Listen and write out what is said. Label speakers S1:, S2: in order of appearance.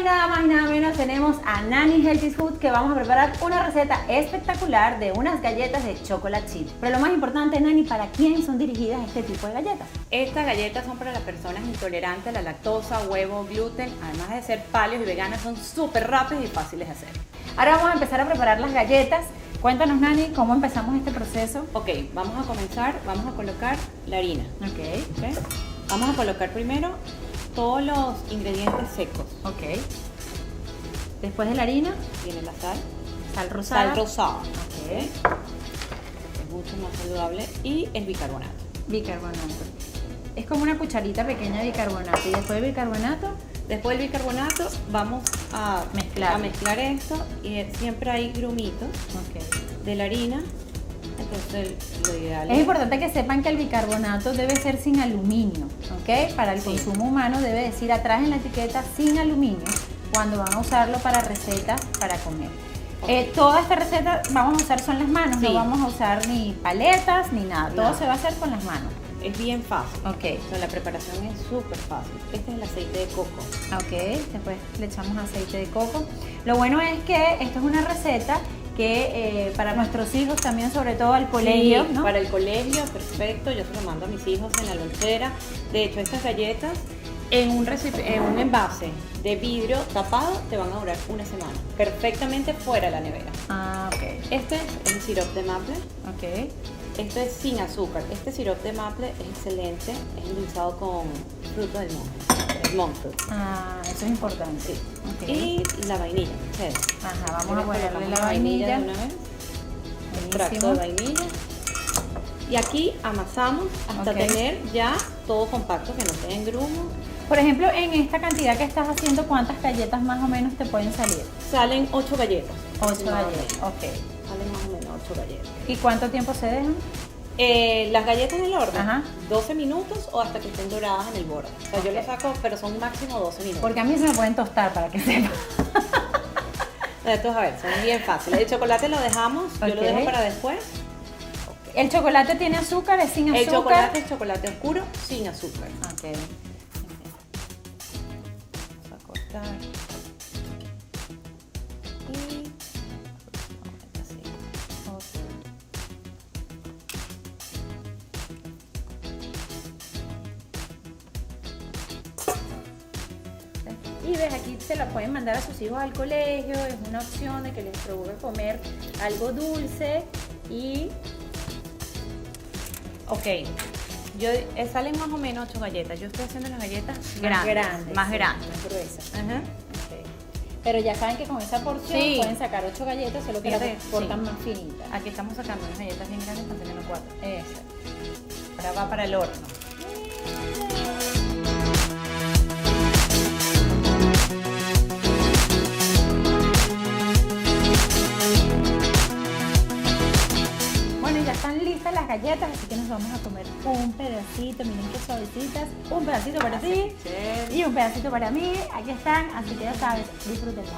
S1: nada más y nada menos tenemos a Nani Healthy Food, que vamos a preparar una receta espectacular de unas galletas de chocolate chip. Pero lo más importante, Nani, ¿para quién son dirigidas este tipo de galletas?
S2: Estas galletas son para las personas intolerantes a la lactosa, huevo, gluten. Además de ser paleos y veganas, son súper rápidas y fáciles de hacer.
S1: Ahora vamos a empezar a preparar las galletas. Cuéntanos, Nani, ¿cómo empezamos este proceso?
S2: Ok, vamos a comenzar, vamos a colocar la harina.
S1: Ok.
S2: Vamos a colocar primero todos los ingredientes secos.
S1: Ok. Después de la harina
S2: Viene la sal.
S1: Sal rosada.
S2: Sal rosada.
S1: Ok.
S2: Es mucho más saludable. Y el bicarbonato.
S1: Bicarbonato. Es como una cucharita pequeña de bicarbonato. Y después del bicarbonato,
S2: Después del bicarbonato vamos a mezclar esto y siempre hay grumitos de la harina. Entonces lo ideal
S1: es importante que sepan que el bicarbonato debe ser sin aluminio, ¿ok? Para el consumo humano debe decir atrás en la etiqueta sin aluminio cuando van a usarlo para recetas para comer. Toda esta receta vamos a usar son las manos, no vamos a usar ni paletas ni nada, todo se va a hacer con las manos.
S2: Es bien fácil.
S1: Ok.
S2: O sea, la preparación es súper fácil. Este es el aceite de coco.
S1: Ok, después le echamos aceite de coco. Lo bueno es que esto es una receta que para nuestros hijos también, sobre todo al colegio,
S2: sí,
S1: ¿no?
S2: Para el colegio, perfecto. Yo se lo mando a mis hijos en la lonchera. De hecho, estas galletas en un envase de vidrio tapado te van a durar una semana. Perfectamente fuera de la nevera.
S1: Ah, ok.
S2: Este es el sirope de maple.
S1: Ok.
S2: Este es sin azúcar. Este sirope de maple es excelente. Es endulzado con frutos del monte. El monk fruit.
S1: Ah, eso es importante.
S2: Sí.
S1: Okay.
S2: Y la vainilla.
S1: Ajá, vamos a ponerle la vainilla.
S2: De una vez. Extracto de vainilla. Y aquí amasamos hasta tener ya todo compacto, que no tenga grumo.
S1: Por ejemplo, en esta cantidad que estás haciendo, ¿cuántas galletas más o menos te pueden salir?
S2: Salen 8 galletas.
S1: 8 galletas, ok.
S2: Salen más o menos 8 galletas.
S1: ¿Y cuánto tiempo se dejan?
S2: Las galletas en el horno,
S1: Ajá.
S2: 12 minutos o hasta que estén doradas en el borde. O sea, yo lo saco, pero son máximo 12 minutos.
S1: Porque a mí se me pueden tostar, para que sepan.
S2: Entonces, a ver, son bien fáciles. El chocolate lo dejamos, yo lo dejo para después.
S1: ¿El chocolate tiene azúcar? ¿Es sin azúcar?
S2: El chocolate es chocolate oscuro sin azúcar.
S1: Ok.
S2: Vamos a cortar. Y así.
S1: Y ves, aquí se la pueden mandar a sus hijos al colegio, es una opción de que les provoque comer algo dulce y...
S2: Ok, salen más o menos 8 galletas. Yo estoy haciendo las galletas
S1: más grandes,
S2: más gruesas.
S1: Ajá. Okay. Pero ya saben que con esa porción pueden sacar 8 galletas, solo que las cortan más finitas.
S2: Aquí estamos sacando unas galletas bien grandes, están teniendo 4.
S1: Eso.
S2: Ahora va para el horno.
S1: Están listas las galletas, así que nos vamos a comer un pedacito. Miren qué suavecitas. Un pedacito para ti y un pedacito para mí. Aquí están, así que ya sabes, disfrútenla.